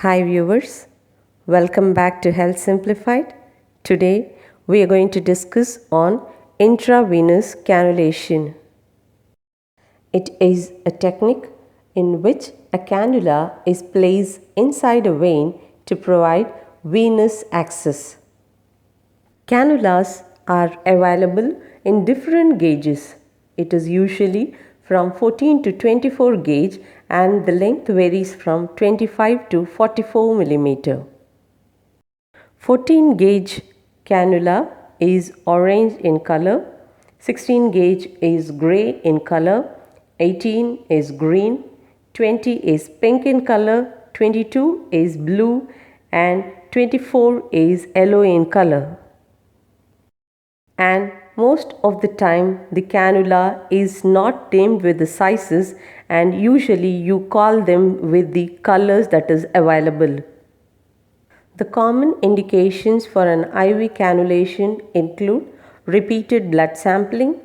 Hi viewers, welcome back to Health Simplified. Today we are going to discuss on intravenous cannulation. It is a technique in which a cannula is placed inside a vein to provide venous access. Cannulas are available in different gauges. It is usually from 14 to 24 gauge and the length varies from 25 to 44 millimeter. 14 gauge cannula is orange in color, 16 gauge is gray in color, 18 is green, 20 is pink in color, 22 is blue and 24 is yellow in color. And most of the time the cannula is not named with the sizes and usually you call them with the colors that is available. The common indications for an IV cannulation include repeated blood sampling,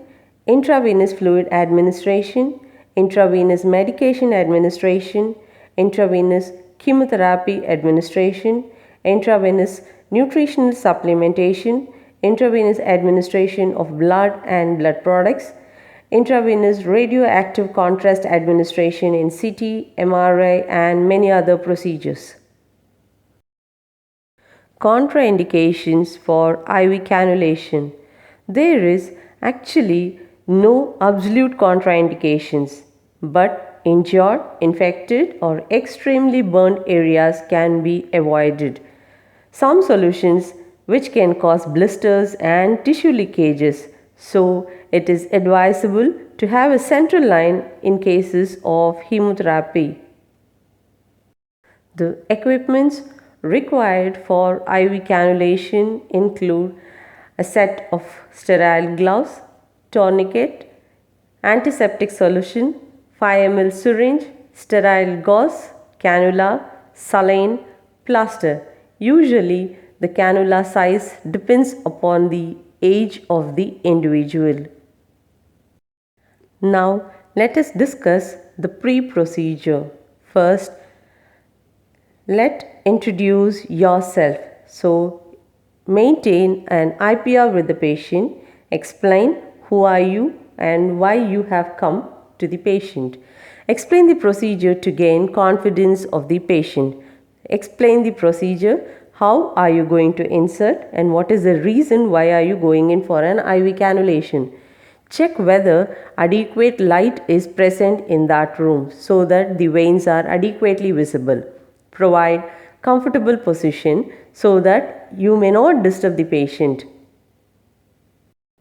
intravenous fluid administration, intravenous medication administration, intravenous chemotherapy administration, intravenous nutritional supplementation, intravenous administration of blood and blood products, intravenous radioactive contrast administration in CT, MRI and many other procedures. Contraindications for IV cannulation. There is actually no absolute contraindications, but injured, infected or extremely burned areas can be avoided. Some solutions which can cause blisters and tissue leakages, so it is advisable to have a central line in cases of chemotherapy. The equipments required for IV cannulation include a set of sterile gloves, tourniquet, antiseptic solution, 5 ml syringe, sterile gauze, cannula, saline, plaster. Usually the cannula size depends upon the age of the individual. Now let us discuss the pre-procedure. First, let's introduce yourself. So maintain an IPR with the patient. Explain who are you and why you have come to the patient. Explain the procedure to gain confidence of the patient. Explain the procedure. How are you going to insert and what is the reason why are you going in for an IV cannulation. Check whether adequate light is present in that room so that the veins are adequately visible. Provide comfortable position so that you may not disturb the patient.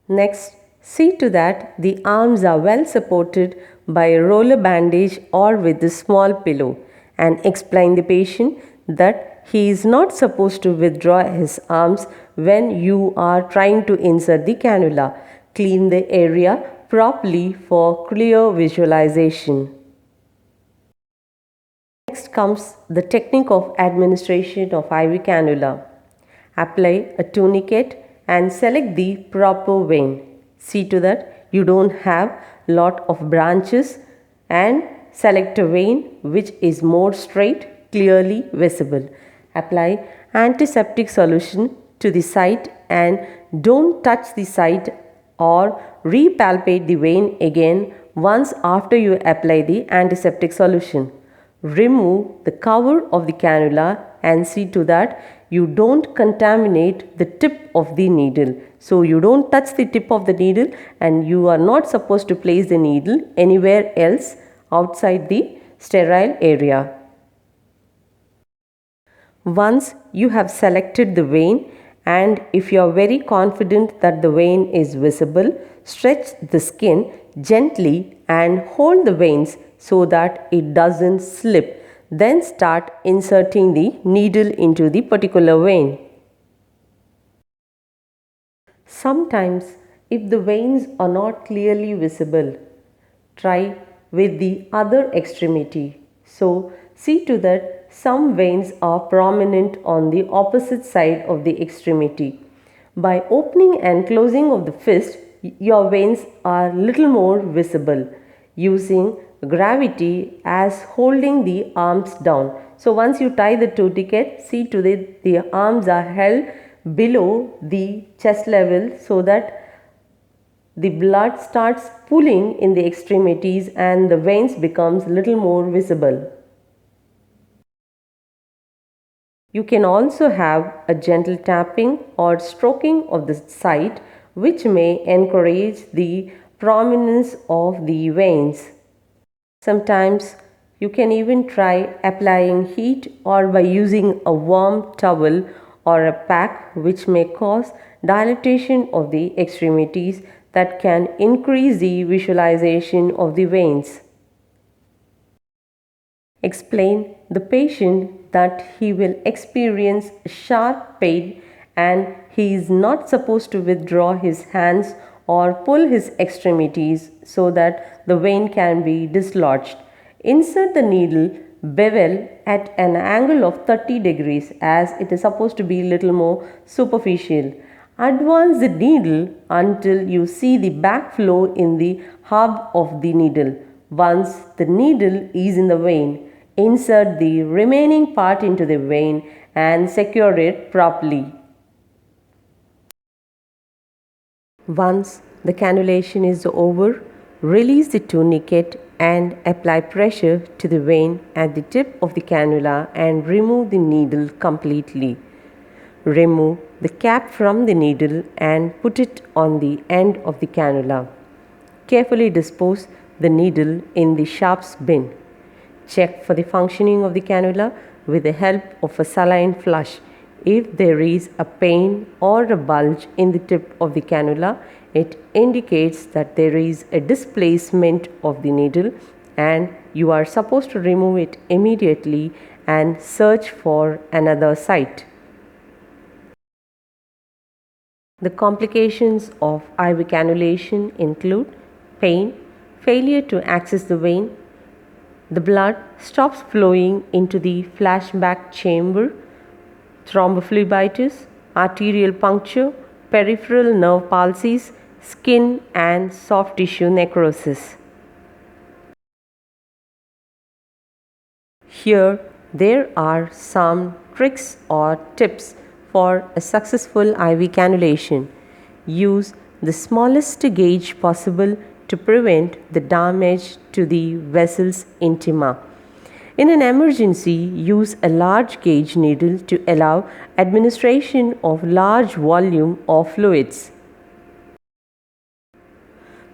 Next, see to that the arms are well supported by a roller bandage or with a small pillow and explain the patient that he is not supposed to withdraw his arms when you are trying to insert the cannula. Clean the area properly for clear visualization. Next comes the technique of administration of IV cannula. Apply a tourniquet and select the proper vein. See to that you don't have lot of branches and select a vein which is more straight, clearly visible. Apply antiseptic solution to the site and don't touch the site or repalpate the vein again once after you apply the antiseptic solution. Remove the cover of the cannula and see to that you don't contaminate the tip of the needle. So you don't touch the tip of the needle and you are not supposed to place the needle anywhere else outside the sterile area. Once you have selected the vein and if you are very confident that the vein is visible, stretch the skin gently and hold the veins so that it doesn't slip. Then start inserting the needle into the particular vein. Sometimes if the veins are not clearly visible, try with the other extremity. So see to that some veins are prominent on the opposite side of the extremity. By opening and closing of the fist, your veins are little more visible using gravity as holding the arms down So once you tie the tourniquet, see to it the arms are held below the chest level so that the blood starts pooling in the extremities and the veins becomes little more visible. You can also have a gentle tapping or stroking of the site, which may encourage the prominence of the veins. Sometimes you can even try applying heat or by using a warm towel or a pack, which may cause dilatation of the extremities that can increase the visualization of the veins. Explain the patient that he will experience sharp pain and he is not supposed to withdraw his hands or pull his extremities so that the vein can be dislodged. Insert the needle bevel at an angle of 30 degrees as it is supposed to be a little more superficial. Advance the needle until you see the backflow in the hub of the needle. Once the needle is in the vein, insert the remaining part into the vein and secure it properly. Once the cannulation is over, release the tourniquet and apply pressure to the vein at the tip of the cannula and remove the needle completely. Remove the cap from the needle and put it on the end of the cannula. Carefully dispose the needle in the sharps bin. Check for the functioning of the cannula with the help of a saline flush. If there is a pain or a bulge in the tip of the cannula, it indicates that there is a displacement of the needle and you are supposed to remove it immediately and search for another site. The complications of IV cannulation include pain, failure to access the vein, the blood stops flowing into the flashback chamber, thrombophlebitis, arterial puncture, peripheral nerve palsies, skin and soft tissue necrosis. Here there are some tricks or tips for a successful IV cannulation. Use the smallest gauge possible to prevent the damage to the vessels intima. In an emergency, use a large gauge needle to allow administration of large volume of fluids.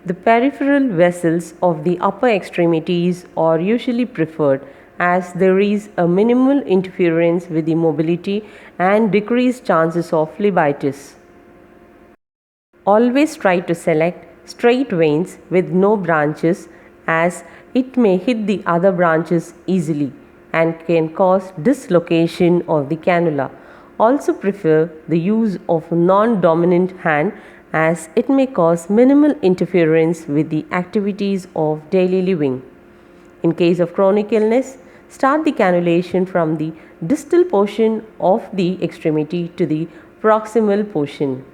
The peripheral vessels of the upper extremities are usually preferred as there is a minimal interference with the mobility and decreased chances of phlebitis. Always try to select straight veins with no branches as it may hit the other branches easily and can cause dislocation of the cannula. Also prefer the use of non-dominant hand as it may cause minimal interference with the activities of daily living. In case of chronic illness, start the cannulation from the distal portion of the extremity to the proximal portion.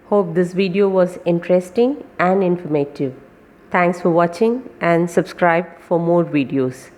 Hope this video was interesting and informative. Thanks for watching and subscribe for more videos.